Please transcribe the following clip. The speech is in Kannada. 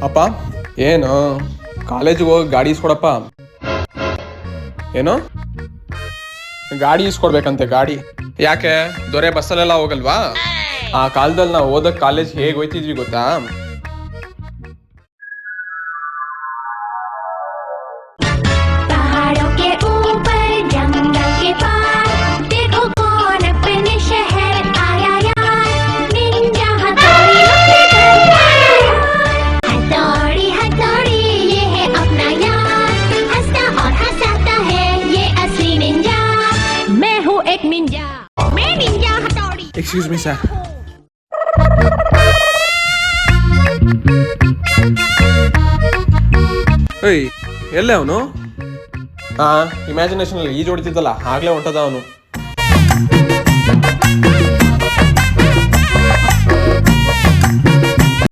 ಅಪ್ಪ ಏನು ಕಾಲೇಜಿಗೆ ಹೋಗಿ ಗಾಡಿ ಇಸ್ಕೊಡಪ್ಪ. ಏನು ಗಾಡಿ ಇಸ್ಕೊಡ್ಬೇಕಂತೆ? ಗಾಡಿ ಯಾಕೆ? ದೊರೆ ಬಸ್ಸಲ್ಲೆಲ್ಲ ಹೋಗಲ್ವಾ? ಆ ಕಾಲದಲ್ಲಿ ನಾವು ಓದಕ್ ಕಾಲೇಜ್ ಹೇಗೆ ಹೋಯ್ತಿದ್ವಿ ಗೊತ್ತಾ? Excuse me sir. ಏಯ್ ಎಲ್ಲೇ ಅವನು? ಇಮ್ಯಾಜಿನೇಷನ್ ಅಲ್ಲಿ ಈಜು ಹೊಡಿತಿದ್ದಲ್ಲ ಆಗ್ಲೇ ಹೊಂಟದ ಅವನು.